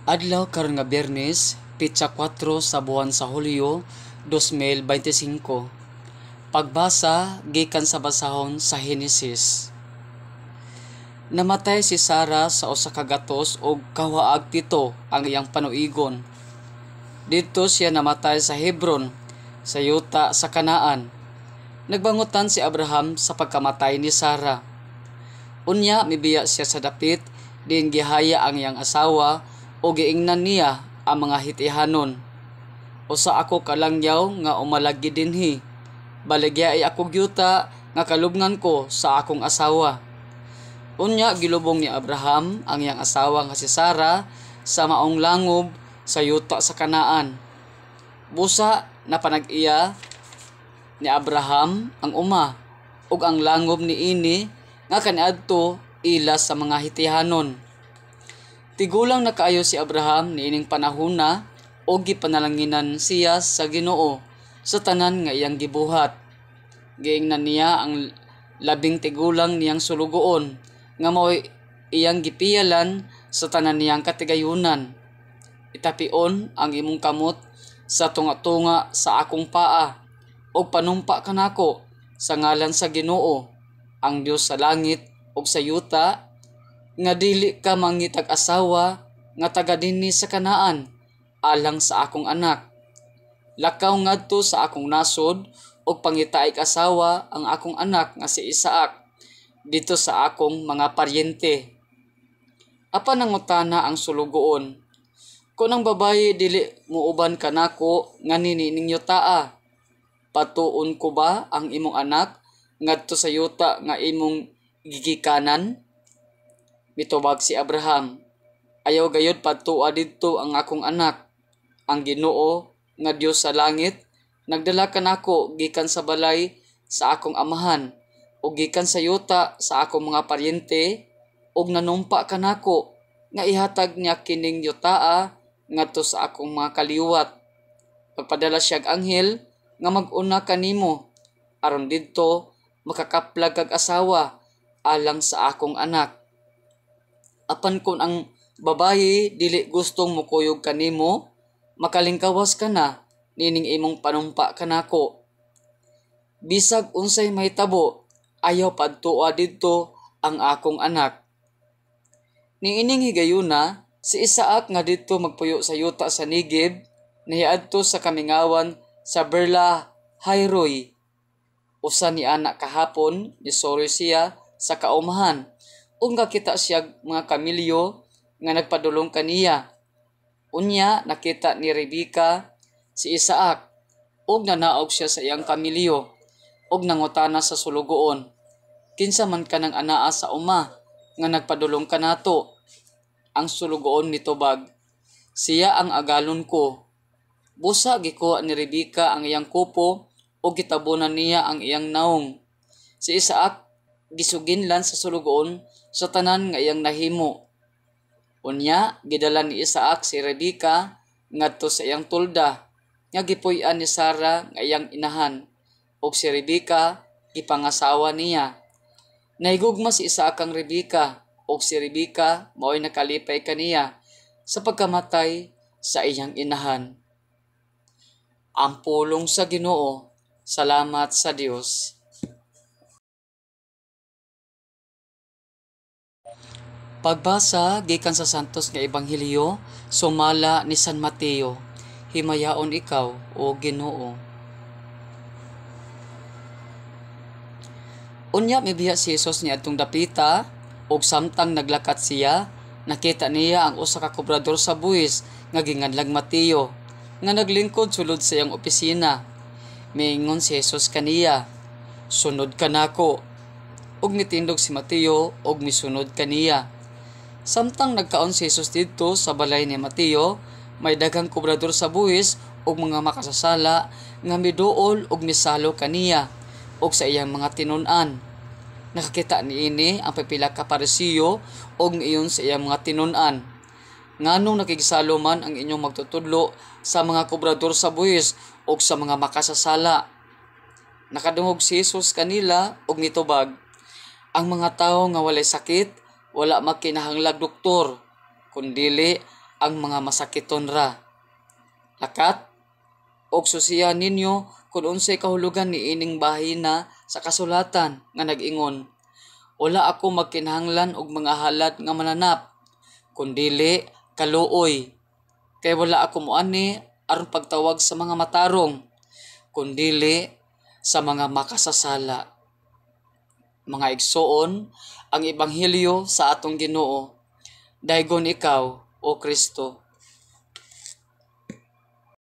Adlaw karon nga Biyernes, pitsa 4 sa buwan sa Hulyo 2025. Pagbasa gikan sa basahon sa Henesis. Namatay si Sara sa usa ka gatos ug kawaag 7 ang iyang panuigon. Dito siya namatay sa Hebron, sa yuta sa Kanaan. Nagbangutan si Abraham sa pagkamatay ni Sara. Unya mibiya siya sa dapit, diin gihaya ang iyang asawa o giingnan niya ang mga hitihanon. Usa ako kalangyaw nga umalagi dinhi. Baligya ay ako gyuta nga kalubngan ko sa akong asawa. Unya gilubong ni Abraham ang iyang asawa nga si Sara sa maong langob sa yuta sa Kanaan. Busa na panag-iya ni Abraham ang uma ug ang langob ni ini nga kaniadto ila sa mga hitihanon. Tigulang na kaayo si Abraham niining panahona o gipanalanginan siya sa Ginoo sa tanan nga iyang gibuhat. Giingnan niya ang 10 tigulang niyang sulugoon nga mao iyang gipiyalan sa tanan niyang katigayunan. Itapion ang imong kamot sa tunga-tunga sa akong paa ug panumpa kanako sa ngalan sa Ginoo, ang Dios sa langit ug sa yuta, nga dili ka mangitag asawa nga taga dinhi sa Kanaan alang sa akong anak. Lakaw ngadto sa akong nasod ug pangitaig asawa ang akong anak nga si Isaac dito sa akong mga paryente. Apan nangutana ang sulugoon, kung ang babayi dili muuban kanako nga niningyo taa, patuon ko ba ang imong anak ngadto sa yuta nga imong gigikanan? Mitubag si Abraham, ayaw gayud patua didto ang akong anak. Ang Ginoo nga Dios sa langit nagdala kanako gikan sa balay sa akong amahan ug gikan sa yuta sa akong mga paryente ug nanumpa kanako nga ihatag niya kining yutaa ngadto sa akong mga kaliwat. Pagpadala siyag anghel nga mag-una kanimo aron didto makakaplag kag asawa alang sa akong anak. Apan kung ang babayi dili gustong mukuyog kanimo, makalingkawas ka na nining imong panumpa kanako. Bisag unsay mahitabo, ayaw padtua didto ang akong anak. Niining higayuna, si Isaac nga didto magpuyo sa yuta sa Negev, nahiadto sa kamingawan sa Berla Hayroy. Usa ni anak kahapon ni Sori siya sa kaumahan. Ug nakita siya mga kamilyo nga nagpadulong kaniya. Unya nakita ni Rebeka si Isaac ug nanaog siya sa iyang kamilyo ug nangutana sa sulugoon, kinsa man kanang anaa sa uma nga nagpadulong kanato? Ang sulugoon mitubag, siya ang agalon ko. Busa gikuha ni Rebeka ang iyang kupo ug gitabunan niya ang iyang naong. Si Isaac gisuginlan sa sulugoon sa tanan nga iyang nahimo. Unya gidala ni Isaac si Rebeka ngadto sa iyang tulda nga gipuy-an ni Sara nga iyang inahan ug si Rebeka gipangasawa niya. Nahigugma si Isaac kang Rebeka ug si Rebeka mao'y nakalipay kaniya sa pagkamatay sa iyang inahan. Ang pulong sa Ginoo. Salamat sa Dios. Pagbasa gikan sa santos nga ebanghelyo sumala ni San Mateo. Himayaon ikaw, o Ginoo. Unya mibiya si Jesus niadtong dapita ug samtang naglakat siya, nakita niya ang usa ka kobrador sa buhis nga ginganlag Mateo nga naglingkod sulod sa iyang opisina. Miingon si Jesus kaniya, "Sunod ka nako." Ug mitindog si Mateo ug misunod kaniya. Samtang nagkaon si Jesus didto sa balay ni Mateo, may daghang kobrador sa buhis ug mga makasasala nga miduol ug misalo kaniya ug sa iyang mga tinun-an. Nakakita niini ang pipila ka Parisiyo ug iyon sa iyang mga tinun-an. Nganong nakigsalo man ang inyong magtutudlo sa mga kobrador sa buhis ug sa mga makasasala? Nakadungog si Jesus kanila ug mitubag, ang mga tawo nga walay sakit wala makinahanglag doktor, kundili ang mga masakiton ra. Lakat og susiya ninyo kung unsay kahulugan ni ining bahina sa kasulatan nga nag-ingon, wala ako magkinahanglan og mga halad nga mananap, kundili kaluoy. Kay wala ako moani aron pagtawag sa mga matarong, kundili sa mga makasasala. Mga igsoon, ang ebanghelyo sa atong Ginoo. Daygon ikaw, O Kristo.